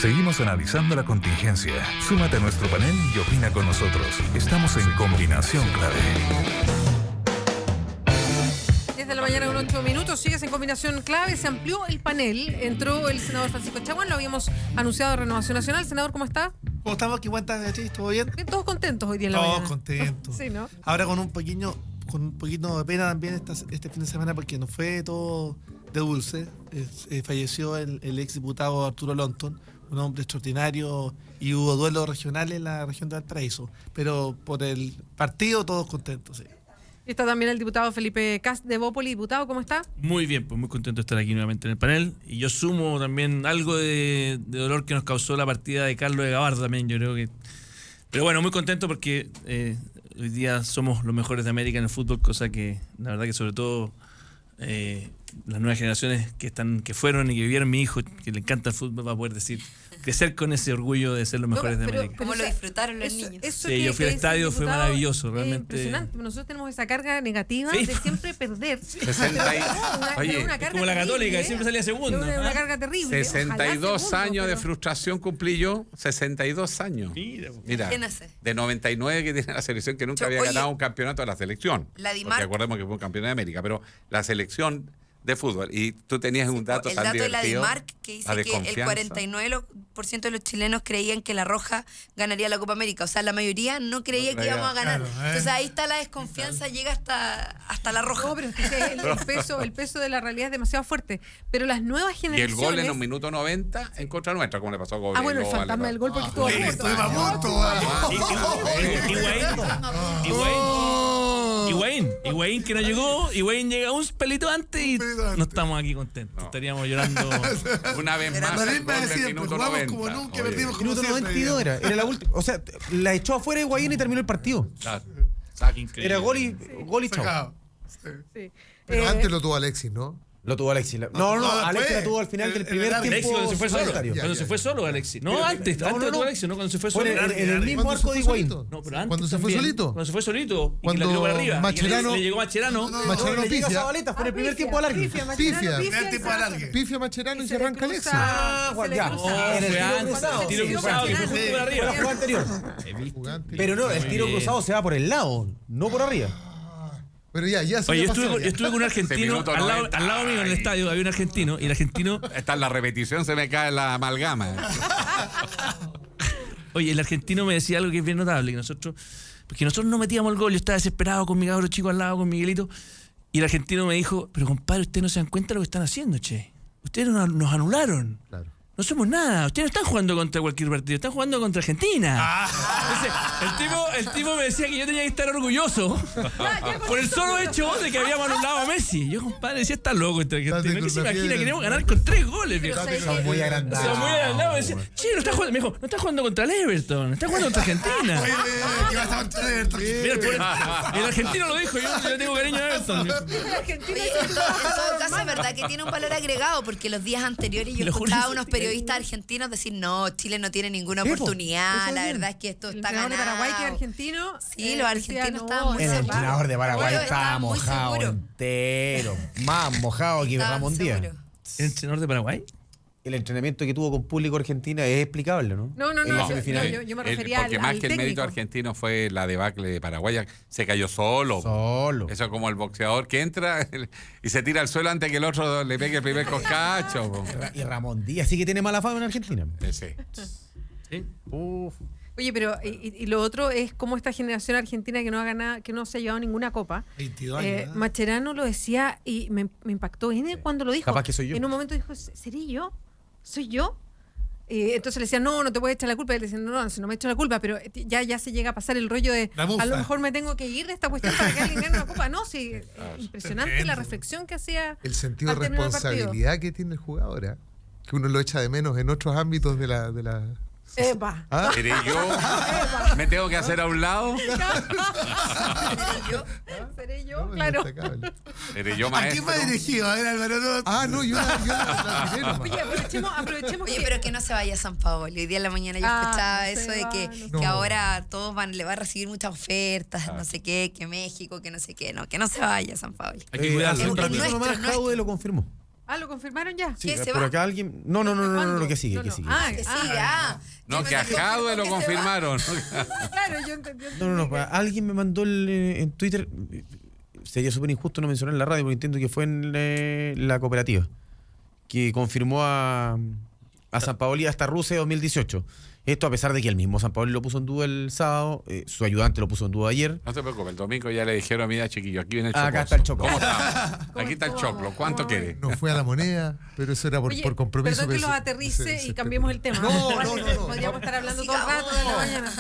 Seguimos analizando la contingencia. Súmate a nuestro panel y opina con nosotros. Estamos en Combinación Clave. 10 de la mañana con 8 minutos, sigues en Combinación Clave, se amplió el panel, entró el senador Francisco Chaguán, lo habíamos anunciado de Renovación Nacional. Senador, ¿cómo está? ¿Cómo estamos? ¿Qué cuentas, Beatriz? ¿Todo bien? Bien, todos contentos hoy día en la mañana. Todos contentos. Sí, ¿no? Ahora con un poquito de pena también este fin de semana porque no fue todo de dulce. Falleció el ex diputado Arturo Lonton, un hombre extraordinario, y hubo duelo regional en la región de Valparaíso. Pero por el partido todos contentos, sí. Está también el diputado Felipe Cast de Bópoli. Diputado, ¿cómo está? Muy bien, pues muy contento de estar aquí nuevamente en el panel. Y yo sumo también algo de dolor que nos causó la partida de Carlos de Gabardo también, yo creo que... Pero bueno, muy contento porque hoy día somos los mejores de América en el fútbol, cosa que la verdad que sobre todo las nuevas generaciones que fueron y que vivieron mi hijo, que le encanta el fútbol, va a poder decir, crecer con ese orgullo de ser los mejores de América. ¿Cómo lo disfrutaron los niños? Sí, yo fui al estadio, fue maravilloso, realmente. Impresionante. Nosotros tenemos esa carga negativa de siempre perder. Oye, es como la Católica, que siempre salía segunda. Una carga terrible. 62 años de frustración cumplí yo. 62 años. Mira, de 99 que tiene la selección, que nunca había ganado un campeonato de la selección. Porque acordemos que fue un campeón de América, pero la selección de fútbol. Y tú tenías un dato tan divertido. El dato de la DIMARC que dice que el 49% de los chilenos creían que la Roja ganaría la Copa América. O sea, la mayoría no creía que íbamos a ganar. Claro, Entonces ahí está la desconfianza, llega hasta la Roja. No, pero es que el peso de la realidad es demasiado fuerte. Pero las nuevas Y generaciones... el gol en un minuto 90 en contra nuestra, como le pasó a Cobreloa. bueno, el fantasma del gol porque estuvo a Higuaín que no llegó, Higuaín llega un pelito antes y no estamos aquí contentos. Estaríamos llorando una vez más. La El misma gol de del siempre, minuto jugamos 90. como nunca, Oye, perdimos como Minuto siempre. 92 era la última. O sea, la echó afuera Higuaín y terminó el partido. claro. Increíble. Era gol y chao. Sacado. Sí. Sí. Pero antes lo tuvo Alexis, ¿no? Lo tuvo Alexis. no, Alexis después, la tuvo al final del primer el tiempo. Alexis cuando se fue solo. solitario. Cuando se fue solo, Alexis. No, antes lo tuvo Alexis, no cuando se fue solo. Fue en el mismo ¿Cuándo arco se de fue Higuaín. solito? No, pero antes ¿Cuando se fue también. solito? Cuando se fue solito. Y Cuando que la tiró para arriba. Macherano- Le llegó Macherano. Macherano Le llega pifia. Zabaleta, fue en el primer tiempo alargue. Pifia. Primer tiempo de alargue. Pifia Macherano y se arranca Alexis. Ya. No, En el fue tiro antes. cruzado. Tiro Sí, cruzado que fue justo por Fue la arriba. jugada anterior. Jugante. Pero no, el tiro cruzado se va por el lado, no por arriba. Pero ya se Oye, me yo pasó ya. estuve con un argentino minuto al 90. lado mío en el estadio, había un argentino, y el argentino... Está en la repetición, se me cae la amalgama. Oye, el argentino me decía algo que es bien notable, porque nosotros no metíamos el gol, yo estaba desesperado con mi cabro chico al lado, con Miguelito, y el argentino me dijo, pero compadre, ustedes no se dan cuenta de lo que están haciendo, che. Ustedes nos anularon. Claro. No somos nada, ustedes no están jugando contra cualquier partido, están jugando contra Argentina. Entonces, el tipo me decía que yo tenía que estar orgulloso por el solo hecho de que habíamos anulado a Messi. Yo, compadre, decía, está loco este argentino. ¿Qué se imagina? Queremos ganar con 3 goles, viejo. Son muy agrandados. Son muy agrandados. Me decía, che, no está jugando, me dijo, no está jugando contra el Everton, está jugando contra Argentina. ¿Qué vas a mantener? Mira, el argentino lo dijo, yo le tengo cariño a Everton. Oye, en todo caso es verdad que tiene un valor agregado, porque los días anteriores yo Lo juro, escuchaba a sí. unos periodistas argentinos decir, no, Chile no tiene ninguna Sí, po. oportunidad, Eso la bien. verdad es que esto El está entrenador de ganado. Paraguay, que es argentino. Sí, los argentinos decía, estaban muy El seguros. entrenador de Paraguay Yo estaba estaba muy mojado seguro. entero. Más mojado que Estaban Ramón Díaz. seguros. ¿El entrenador de Paraguay? El entrenamiento que tuvo con público Argentina es explicable, ¿no? No, En la semifinal. yo me refería Porque al más que el mérito técnico. argentino fue la debacle de Paraguay, se cayó solo. Solo. Eso es como el boxeador que entra y se tira al suelo antes que el otro le pegue el primer coscacho. Po. Y Ramón Díaz sí que tiene mala fama en Argentina. Sí. Uf. Oye, pero y lo otro es cómo esta generación argentina que no ha ganado, que no se ha llevado ninguna copa. 22 años. Macherano lo decía y me impactó cuando lo dijo. Capaz que soy yo. En un momento dijo, ¿seré yo? ¿Soy yo? Entonces le decía, no te puedes echar la culpa. Y él decía, no me echo la culpa, pero ya se llega a pasar el rollo de, La mufa. a lo mejor me tengo que ir de esta cuestión para que alguien gane una copa. No, sí, impresionante Tremendo. la reflexión que hacía. El sentido de al término del partido. responsabilidad que tiene el jugador, ¿eh? Que uno lo echa de menos en otros ámbitos de la... Epa. ¿Ah? ¿Seré yo? ¿Me tengo que hacer a un lado? ¿Seré yo? No, Claro. destacable. ¿Seré yo ¿A maestro? quién va dirigido? A ver, Álvaro. No. Ah, no, yo la tiré nomás. Oye, aprovechemos Oye, que... pero que no se vaya a San Paolo. Hoy día en la mañana yo escuchaba no eso se de va, que, no. que ahora todos le va a recibir muchas ofertas, no sé qué, que México, que no sé qué. No, que no se vaya a San Paolo. Hay que cuidarse Hace un un ratito nuestro, nomás nuestro. Jaude lo confirmó. ¿Lo confirmaron ya? Sí, por acá alguien... No, que sigue. Que sigue. No, que a Jadwe lo confirmaron. Claro, yo entendí. No, alguien me mandó en Twitter, sería súper injusto no mencionar en la radio, porque entiendo que fue en la cooperativa, que confirmó a Sampaoli hasta Rusia 2018. Esto a pesar de que el mismo Sampaoli lo puso en duda el sábado, su ayudante lo puso en duda ayer. No te preocupes, el domingo ya le dijeron, mira chiquillo, aquí viene el choclo. Acá está el choclo. ¿Cómo está? Aquí está el choclo, ¿cuánto quiere? No fue a la moneda, pero eso era por compromiso. Perdón que los aterrice y cambiemos el tema. No. Podríamos estar hablando todo el rato de la mañana.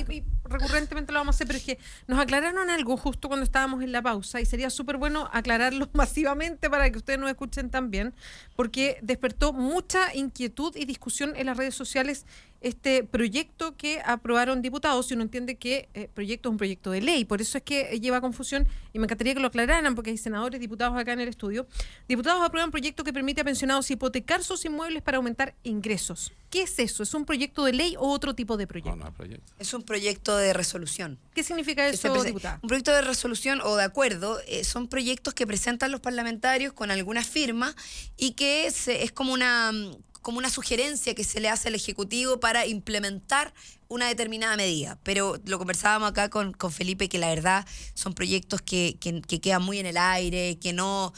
Y recurrentemente lo vamos a hacer, pero es que nos aclararon algo justo cuando estábamos en la pausa y sería súper bueno aclararlo masivamente para que ustedes nos escuchen también, porque despertó mucha inquietud y discusión en las redes sociales este proyecto que aprobaron diputados, y uno entiende que proyecto es un proyecto de ley, por eso es que lleva confusión y me encantaría que lo aclararan porque hay senadores, diputados acá en el estudio. Diputados aprueban proyecto que permite a pensionados hipotecar sus inmuebles para aumentar ingresos. ¿Qué es eso? ¿Es un proyecto de ley o otro tipo de proyecto? No es proyecto. Es un proyecto de resolución. ¿Qué significa eso, diputada? Un proyecto de resolución o de acuerdo son proyectos que presentan los parlamentarios con alguna firma y que es como una sugerencia que se le hace al Ejecutivo para implementar una determinada medida. Pero lo conversábamos acá con Felipe, que la verdad son proyectos que quedan muy en el aire, que no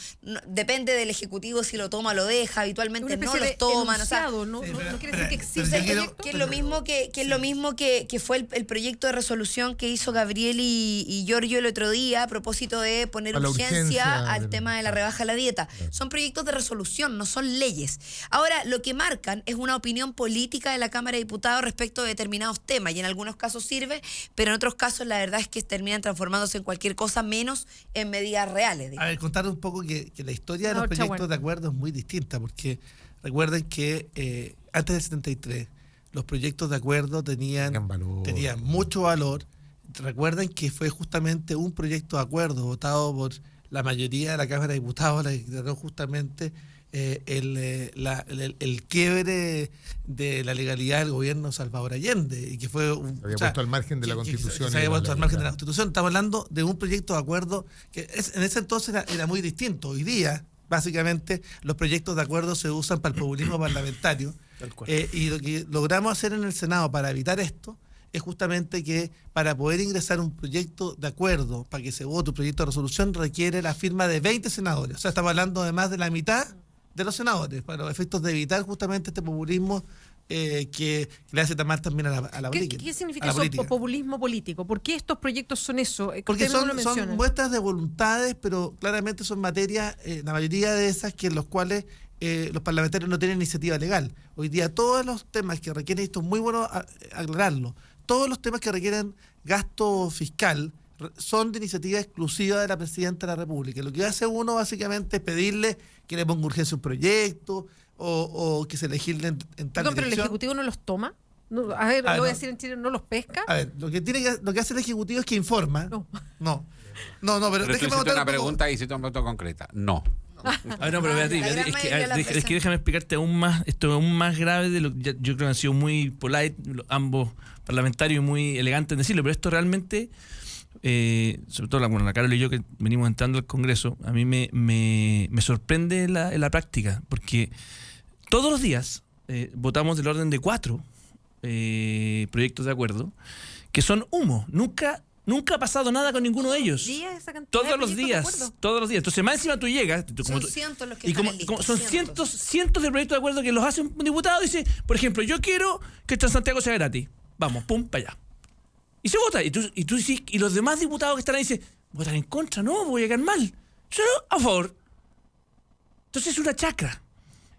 depende del Ejecutivo si lo toma o lo deja, habitualmente no los toman. No quiere decir que existe que es lo mismo que fue el proyecto de resolución que hizo Gabriel y Giorgio el otro día a propósito de poner urgencia al tema de la rebaja de la dieta. Son proyectos de resolución, no son leyes. Ahora, lo que marcan es una opinión política de la Cámara de Diputados respecto de determinados temas, y en algunos casos sirve, pero en otros casos la verdad es que terminan transformándose en cualquier cosa menos en medidas reales. A ver, contar un poco que la historia de los proyectos de acuerdo es muy distinta, porque recuerden que antes del 73 los proyectos de acuerdo tenían mucho valor. Recuerden que fue justamente un proyecto de acuerdo votado por la mayoría de la Cámara de Diputados, la que declaró justamente el quiebre de la legalidad del gobierno de Salvador Allende, y que fue puesto al margen de la Constitución. Se había puesto al margen de la Constitución. Estamos hablando de un proyecto de acuerdo que en ese entonces era muy distinto. Hoy día, básicamente, los proyectos de acuerdo se usan para el populismo parlamentario. Y lo que logramos hacer en el Senado para evitar esto es justamente que para poder ingresar un proyecto de acuerdo, para que se vote un proyecto de resolución, requiere la firma de 20 senadores. O sea, estamos hablando de más de la mitad de los senadores, para los efectos de evitar justamente este populismo que le hace mal también a la política. ¿Qué significa eso, populismo político? ¿Por qué estos proyectos son eso? Porque son muestras de voluntades, pero claramente son materias, la mayoría de esas que en los cuales los parlamentarios no tienen iniciativa legal. Hoy día todos los temas que requieren, esto es muy bueno aclararlo, todos los temas que requieren gasto fiscal son de iniciativa exclusiva de la Presidenta de la República. Lo que hace uno básicamente es pedirle que le ponga urgencia un proyecto o que se legisle en tal dirección. ¿Pero el Ejecutivo no los toma? No, lo voy a decir en Chile, ¿no los pesca? A ver, lo que hace el Ejecutivo es que informa. No, pero déjeme contar una pregunta y si una pregunta concreta. No. Pero Beatriz, es que déjame explicarte aún más, esto es aún más grave de lo que yo creo que han sido muy polite, ambos parlamentarios, muy elegantes en decirlo, pero esto realmente, sobre todo la Carol y yo que venimos entrando al Congreso, a mí me sorprende la práctica, porque todos los días votamos del orden de 4 proyectos de acuerdo que son humo. Nunca ha pasado nada con ninguno de ellos. Todos los días. Entonces, más encima tú llegas. Son cientos los que están listos. Son cientos de proyectos de acuerdo que los hace un diputado y dice, por ejemplo, yo quiero que el Transantiago sea gratis. Vamos, pum, para allá. Y se vota. Y tú dices, y los demás diputados que están ahí dicen, votan en contra, no, voy a llegar mal. Yo a favor. Entonces es una chacra.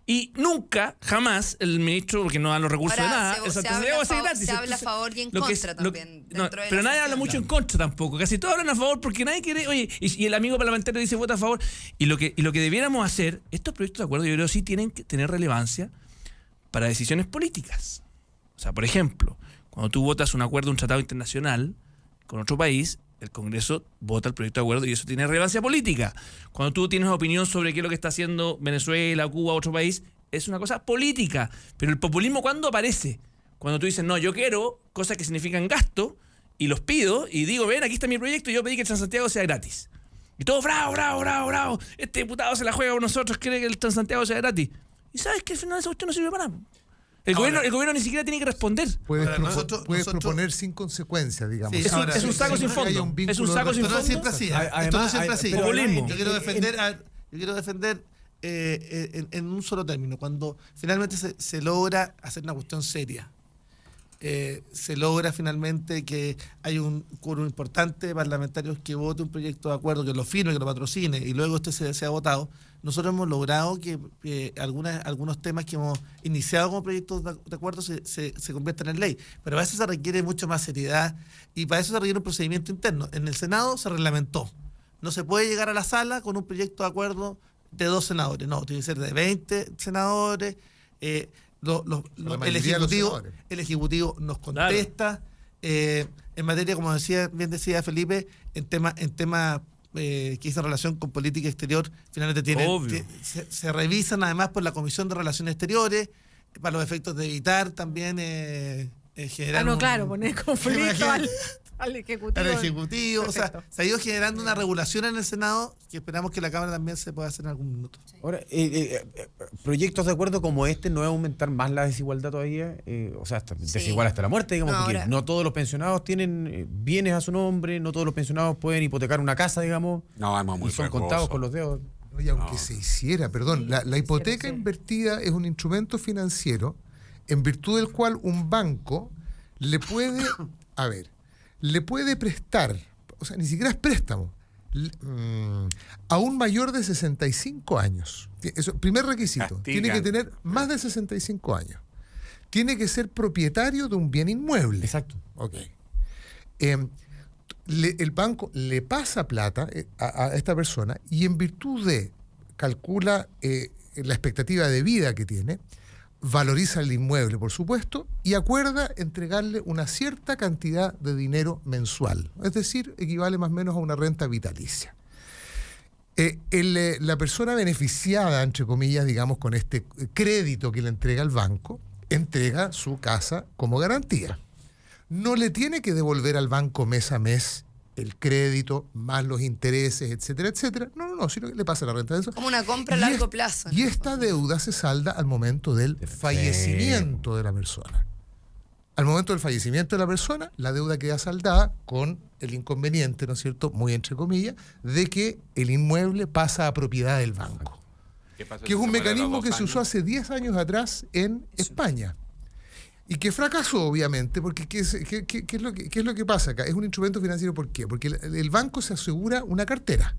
Y nunca, jamás, el ministro, porque no dan los recursos de nada, se habla a favor y en contra también. Pero nadie habla mucho en contra tampoco. Casi todos hablan a favor porque nadie quiere. Oye, y el amigo parlamentario dice vota a favor. Y lo que debiéramos hacer, estos proyectos de acuerdo, yo creo sí tienen que tener relevancia para decisiones políticas. O sea, por ejemplo, cuando tú votas un acuerdo, un tratado internacional con otro país, el Congreso vota el proyecto de acuerdo y eso tiene relevancia política. Cuando tú tienes opinión sobre qué es lo que está haciendo Venezuela, Cuba, otro país, es una cosa política. Pero el populismo, ¿cuándo aparece? Cuando tú dices, no, yo quiero cosas que significan gasto y los pido y digo, ven, aquí está mi proyecto y yo pedí que el Transantiago sea gratis. Y todo bravo. Este diputado se la juega con nosotros, cree que el Transantiago sea gratis. Y sabes que al final esa cuestión no sirve para nada. El gobierno ni siquiera tiene que responder. Puedes proponer sin consecuencias, digamos. Sí, es un saco sin fondo. Es un saco sin fondo. Pero siempre así. Esto no siempre así. Populismo. Yo quiero defender en un solo término. Cuando finalmente se logra hacer una cuestión seria. Se logra finalmente que hay un quórum importante de parlamentarios que vote un proyecto de acuerdo, que lo firme, que lo patrocine, y luego sea votado. Nosotros hemos logrado que algunos temas que hemos iniciado como proyectos de acuerdo se conviertan en ley. Pero para eso se requiere mucho más seriedad y para eso se requiere un procedimiento interno. En el Senado se reglamentó. No se puede llegar a la sala con un proyecto de acuerdo de 2 senadores. No, tiene que ser de 20 senadores. El Ejecutivo nos contesta. En materia, como bien decía Felipe, en tema que hizo relación con política exterior, finalmente se revisan además por la Comisión de Relaciones Exteriores para los efectos de evitar también generar poner conflicto al Ejecutivo. O sea, se ha ido generando una regulación en el Senado que esperamos que la Cámara también se pueda hacer en algún minuto. Ahora, proyectos de acuerdo como este no es aumentar más la desigualdad todavía, desigual hasta la muerte, digamos, porque no todos los pensionados tienen bienes a su nombre, no todos los pensionados pueden hipotecar una casa, digamos, y son contados con los dedos. Y aunque se hiciera, la hipoteca invertida es un instrumento financiero en virtud del cual un banco le puede prestar, o sea, ni siquiera es préstamo, a un mayor de 65 años. Eso, primer requisito, tiene que tener más de 65 años. Tiene que ser propietario de un bien inmueble. Exacto. Ok. El banco le pasa plata a esta persona y en virtud de, calcula la expectativa de vida que tiene, valoriza el inmueble, por supuesto, y acuerda entregarle una cierta cantidad de dinero mensual. Es decir, equivale más o menos a una renta vitalicia. La persona beneficiada, entre comillas, digamos, con este crédito que le entrega el banco, entrega su casa como garantía. No le tiene que devolver al banco mes a mes el crédito, más los intereses, etcétera, etcétera. No, sino que le pasa la renta de eso. Como una compra a largo plazo. Y esta deuda se salda al momento del fallecimiento de la persona. Al momento del fallecimiento de la persona, la deuda queda saldada con el inconveniente, ¿no es cierto?, muy entre comillas, de que el inmueble pasa a propiedad del banco. Que es un mecanismo que se usó hace 10 años atrás en España. Y que fracasó, obviamente, porque ¿qué es lo que pasa acá? Es un instrumento financiero, ¿por qué? Porque el banco se asegura una cartera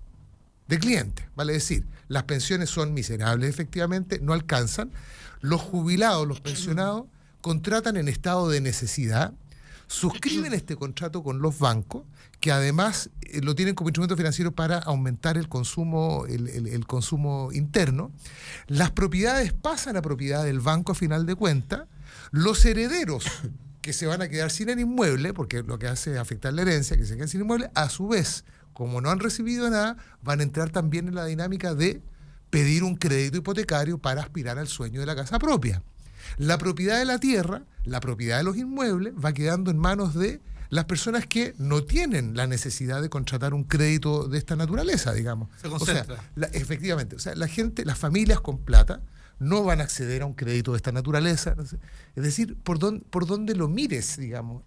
de clientes, vale decir, las pensiones son miserables, efectivamente, no alcanzan. Los jubilados, los pensionados, contratan en estado de necesidad, suscriben este contrato con los bancos, que además lo tienen como instrumento financiero para aumentar el consumo, el consumo interno. Las propiedades pasan a propiedad del banco a final de cuentas. Los herederos que se van a quedar sin el inmueble, porque lo que hace es afectar la herencia, que se quedan sin inmueble, a su vez, como no han recibido nada, van a entrar también en la dinámica de pedir un crédito hipotecario para aspirar al sueño de la casa propia. La propiedad de la tierra, la propiedad de los inmuebles, va quedando en manos de las personas que no tienen la necesidad de contratar un crédito de esta naturaleza, digamos. Se concentra. Efectivamente, la gente, las familias con plata, no van a acceder a un crédito de esta naturaleza. Es decir, por dónde lo mires, digamos,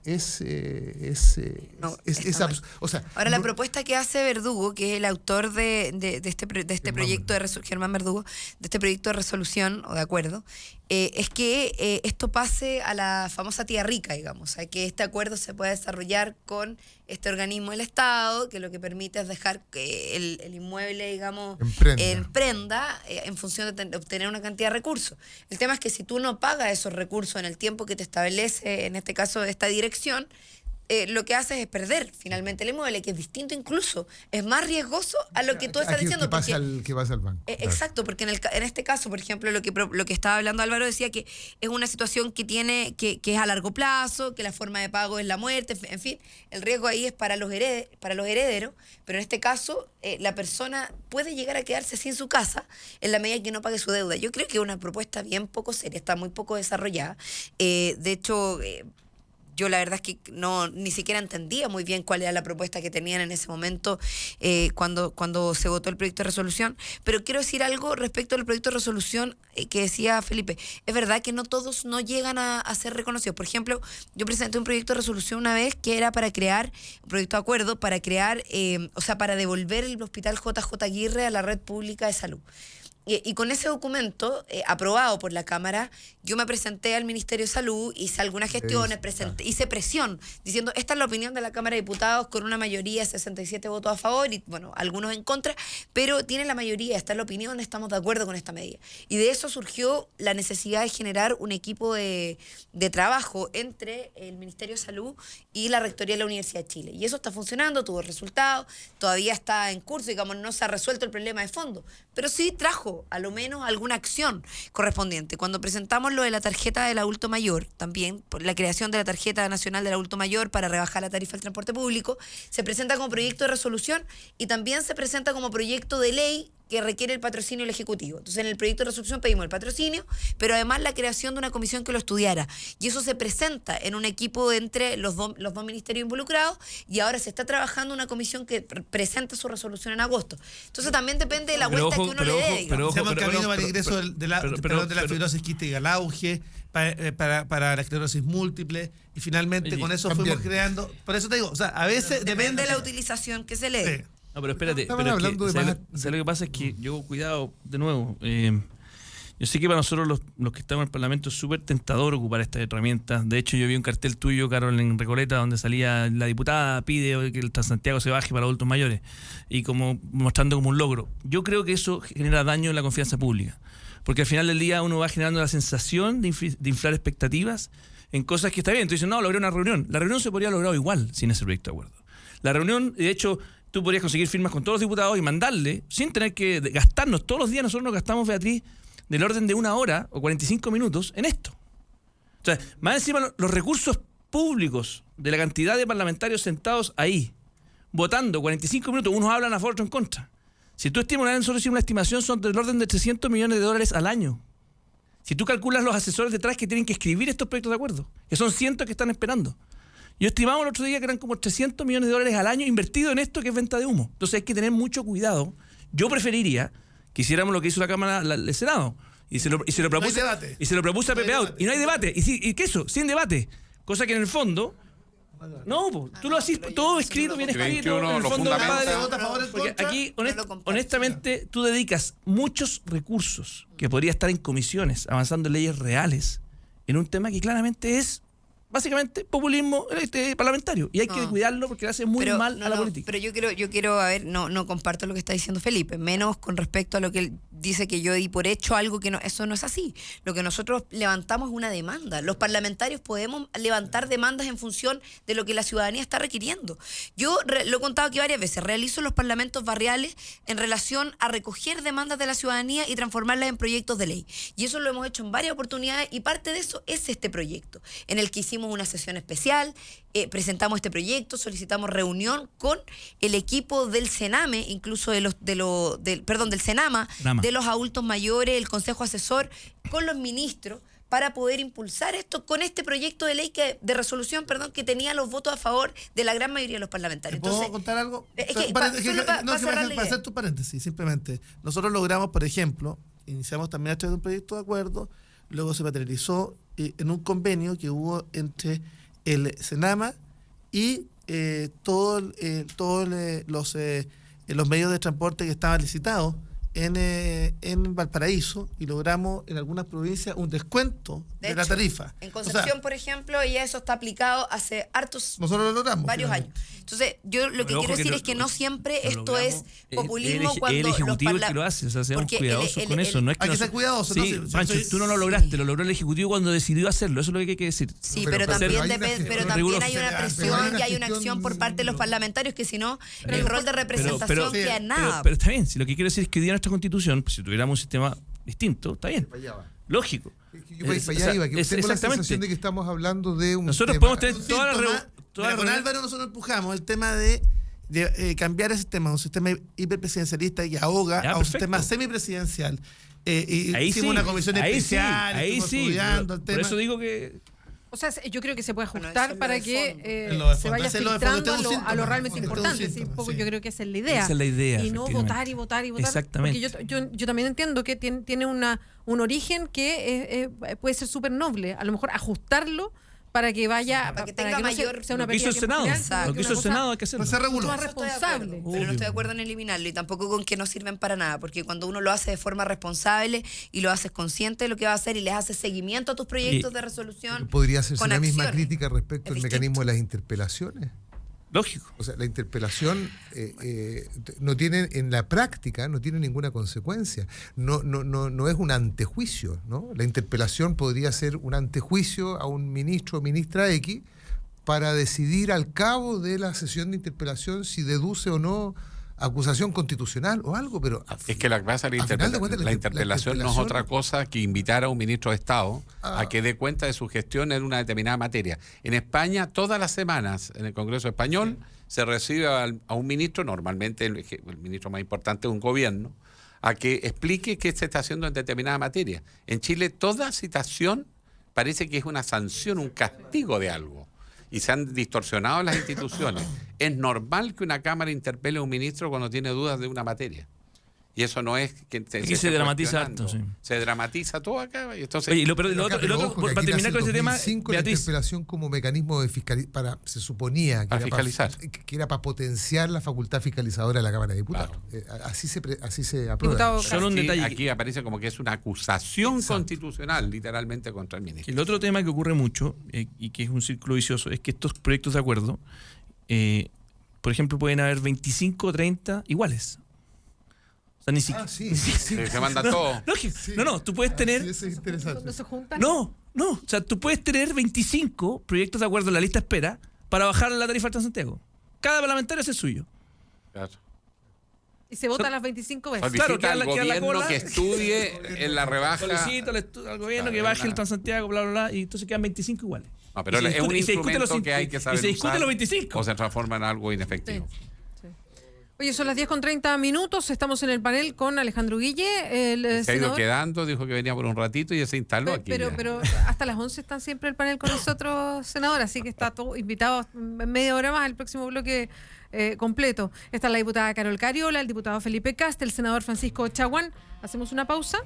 Ahora, la propuesta que hace Verdugo, que es el autor de este proyecto de Germán Verdugo, de este proyecto de resolución o de acuerdo, es que esto pase a la famosa tía rica, digamos, o sea, que este acuerdo se pueda desarrollar con este organismo del Estado, que lo que permite es dejar que el inmueble, digamos, en prenda en función de obtener una cantidad de recursos. El tema es que si tú no pagas esos recursos en el tiempo que te establece, en este caso, esta dirección, lo que haces es perder finalmente el inmueble, que es distinto incluso, es más riesgoso a lo que tú estás diciendo. ¿Qué pasa al banco? Exacto, porque en este caso, por ejemplo, lo que estaba hablando Álvaro decía que es una situación que es a largo plazo, que la forma de pago es la muerte, en fin, el riesgo ahí es para los herederos, pero en este caso la persona puede llegar a quedarse sin su casa en la medida que no pague su deuda. Yo creo que es una propuesta bien poco seria, está muy poco desarrollada. De hecho, yo la verdad es que ni siquiera entendía muy bien cuál era la propuesta que tenían en ese momento cuando se votó el proyecto de resolución. Pero quiero decir algo respecto al proyecto de resolución que decía Felipe. Es verdad que no todos no llegan a ser reconocidos. Por ejemplo, yo presenté un proyecto de resolución una vez que era para crear, un proyecto de acuerdo, para crear, para devolver el Hospital JJ Aguirre a la red pública de salud. Y con ese documento aprobado por la Cámara, yo me presenté al Ministerio de Salud, hice algunas gestiones, hice presión, diciendo, esta es la opinión de la Cámara de Diputados con una mayoría de 67 votos a favor y, bueno, algunos en contra, pero tiene la mayoría, esta es la opinión, estamos de acuerdo con esta medida. Y de eso surgió la necesidad de generar un equipo de trabajo entre el Ministerio de Salud y la Rectoría de la Universidad de Chile. Y eso está funcionando, tuvo resultados, todavía está en curso, digamos, no se ha resuelto el problema de fondo, pero sí trajo a lo menos alguna acción correspondiente. Cuando presentamos lo de la tarjeta del adulto mayor, también por la creación de la tarjeta nacional del adulto mayor para rebajar la tarifa del transporte público, se presenta como proyecto de resolución y también se presenta como proyecto de ley que requiere el patrocinio del Ejecutivo. Entonces, en el proyecto de resolución pedimos el patrocinio, pero además la creación de una comisión que lo estudiara. Y eso se presenta en un equipo entre los dos ministerios involucrados y ahora se está trabajando una comisión que presenta su resolución en agosto. Entonces, también depende de la vuelta que uno le dé. Estamos camino para el ingreso de la fibrosis quística al auge, para la esclerosis múltiple, y finalmente con eso fuimos creando. Por eso te digo, o sea, a veces depende de la utilización que se le dé. Sí. No, pero espérate, lo que pasa es que yo, cuidado, de nuevo, yo sé que para nosotros los que estamos en el Parlamento es súper tentador ocupar estas herramientas. De hecho, yo vi un cartel tuyo, Carol, en Recoleta, donde salía la diputada pide que el Transantiago se baje para adultos mayores, y como mostrando como un logro. Yo creo que eso genera daño en la confianza pública, porque al final del día uno va generando la sensación de inflar expectativas en cosas que está bien. Tú dices, no, logré una reunión. La reunión se podría haber logrado igual sin ese proyecto de acuerdo. La reunión, de hecho, tú podrías conseguir firmas con todos los diputados y mandarle, sin tener que gastarnos. Todos los días nosotros nos gastamos, Beatriz, del orden de 1 hora o 45 minutos en esto. O sea, más encima los recursos públicos de la cantidad de parlamentarios sentados ahí, votando 45 minutos, unos hablan a favor, otros en contra. Si tú estimas, nosotros hicimos una estimación, son del orden de $300 millones al año. Si tú calculas los asesores detrás que tienen que escribir estos proyectos de acuerdo, que son cientos que están esperando. Yo estimaba el otro día que eran como $300 millones al año invertido en esto que es venta de humo. Entonces hay que tener mucho cuidado. Yo preferiría que hiciéramos lo que hizo la Cámara del Senado. Y se lo propuse, no hay debate. Y se lo propuse a Pepe Out. Y no hay debate. ¿Y qué eso? Sin debate. Cosa que en el fondo... No, tú lo haces todo escrito, bien escrito. En el fondo, porque aquí, honestamente, tú dedicas muchos recursos que podría estar en comisiones, avanzando en leyes reales, en un tema que claramente es básicamente populismo parlamentario, y hay que cuidarlo porque le hace muy mal a la política. Pero yo quiero, a ver, no comparto lo que está diciendo Felipe, menos con respecto a lo que él dice que yo di por hecho algo que no, eso no es así. Lo que nosotros levantamos es una demanda. Los parlamentarios podemos levantar demandas en función de lo que la ciudadanía está requiriendo. Yo lo he contado aquí varias veces, realizo los parlamentos barriales en relación a recoger demandas de la ciudadanía y transformarlas en proyectos de ley. Y eso lo hemos hecho en varias oportunidades, y parte de eso es este proyecto, en el que hicimos una sesión especial, presentamos este proyecto, solicitamos reunión con el equipo del Sename, incluso del Senama, de los adultos mayores, el Consejo Asesor, con los ministros, para poder impulsar esto con este proyecto de ley de resolución, que tenía los votos a favor de la gran mayoría de los parlamentarios. ¿Puedo contar algo? Para hacer tu paréntesis, simplemente. Nosotros logramos, por ejemplo, iniciamos también a través de un proyecto de acuerdo, luego se materializó en un convenio que hubo entre el Senama y todos los medios de transporte que estaban licitados en Valparaíso, y logramos en algunas provincias un descuento de la tarifa. En Concepción, por ejemplo, ya eso está aplicado hace nosotros lo logramos, varios años. Entonces, yo lo que quiero decir es que no siempre esto es populismo cuando el Ejecutivo es que lo hace, o sea, seamos cuidadosos con eso. No es que hay que ser cuidadosos. Sí, Pancho, tú no lo lograste, lo logró el Ejecutivo cuando decidió hacerlo, eso es lo que hay que decir. Sí, pero también hay una presión y hay una acción por parte de los parlamentarios que si no, el rol de representación queda nada. Pero está bien, si lo que quiero decir es que hoy día nuestra Constitución, pues, si tuviéramos un sistema distinto, está bien, lógico. Tengo la sensación de que estamos hablando de un nosotros tema, podemos tener toda la con Álvaro nosotros empujamos el tema de cambiar ese sistema, un sistema hiperpresidencialista que ahoga a un sistema semipresidencial. Y hicimos una comisión especial, estudiando el tema. Por eso digo que O sea, yo creo que se puede ajustar para que se vaya Ese es lo de filtrando fondo, este es un a lo síntoma. realmente Este es un importante. síntoma, Un poco sí. yo creo que esa es la idea. Esa es la idea, Y no votar y votar y votar. Exactamente. Porque yo también entiendo que tiene un origen que puede ser súper noble. A lo mejor ajustarlo para que vaya, para que para tenga que no mayor- sea una Lo que hizo el pérdida de Senado. tiempo final, Lo que hizo el una cosa Senado hay que hacerlo. Pues se reguló. más Eso estoy de responsable. acuerdo, pero no estoy de acuerdo en eliminarlo y tampoco con que no sirven para nada, porque cuando uno lo hace de forma responsable y lo haces consciente de lo que va a hacer y les haces seguimiento a tus proyectos de resolución. ¿Podría hacerse con la misma acciones. crítica respecto Es al distinto. mecanismo de las interpelaciones? Lógico. O sea, la interpelación no tiene, en la práctica, no tiene ninguna consecuencia. No es un antejuicio, ¿no? La interpelación podría ser un antejuicio a un ministro o ministra X para decidir al cabo de la sesión de interpelación si deduce o no acusación constitucional o algo, pero Es que la interpelación no es otra cosa que invitar a un ministro de Estado a que dé cuenta de su gestión en una determinada materia. En España, todas las semanas, en el Congreso Español, se recibe a un ministro, normalmente el ministro más importante de un gobierno, a que explique qué se está haciendo en determinada materia. En Chile, toda citación parece que es una sanción, un castigo de algo. Y se han distorsionado las instituciones. Es normal que una Cámara interpele a un ministro cuando tiene dudas de una materia. Y eso no es que Aquí se dramatiza harto, sí. Se dramatiza todo acá. Y entonces, Oye, lo otro, Ojo, que para aquí terminar nace con ese tema, 2005 la Beatriz, interpelación como mecanismo de fiscalización, se suponía que Para era fiscalizar. que era para potenciar la facultad fiscalizadora de la Cámara de Diputados. Así se aprueba. Diputado solo un detalle. aquí aparece como que es una acusación constitucional, literalmente, contra el ministro. El otro tema que ocurre mucho y que es un círculo vicioso es que estos proyectos de acuerdo, por ejemplo, pueden haber 25 o 30 iguales. O sea, ni siquiera. Se manda todo. No, tú puedes tener. Sí, eso es interesante. Cuando se juntan. No. O sea, tú puedes tener 25 proyectos de acuerdo en la lista de espera para bajar la tarifa del Transantiago. Cada parlamentario hace el suyo. Claro. Y se vota las 25 veces. Solicita Claro, al queda la gobierno cola. que estudie en la rebaja. Solicito al gobierno que baje el Transantiago, bla, bla, bla, y entonces quedan 25 iguales. No, pero Y se es un discute- y se discute instrumento los- que hay que saber y se discute usar, los 25. o se transforma en algo inefectivo. Oye, son las 10:30. Estamos en el panel con Alejandro Guille, el Se ha ido senador. quedando, dijo que venía por un ratito y ya se instaló aquí. Pero, ya. pero hasta las 11 están siempre el panel con nosotros, senador, así que está todo invitado media hora más el próximo bloque completo. Está la diputada Carol Cariola, el diputado Felipe Cast, el senador Francisco Chaguán. Hacemos una pausa.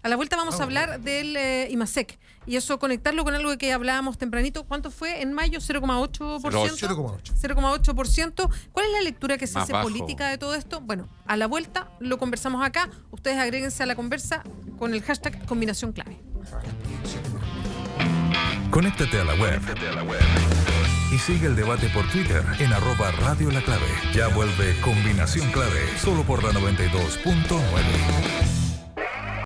A la vuelta vamos a hablar del IMASEC y eso conectarlo con algo que hablábamos tempranito. ¿Cuánto fue en mayo? 0,8%. 0,8%. ¿Cuál es la lectura que se Más hace bajo. política de todo esto? Bueno, a la vuelta lo conversamos acá. Ustedes agréguense a la conversa con el hashtag combinación clave. Conéctate a la web y sigue el debate por Twitter en @Radio La Clave. Ya vuelve Combinación Clave, solo por la 92.9.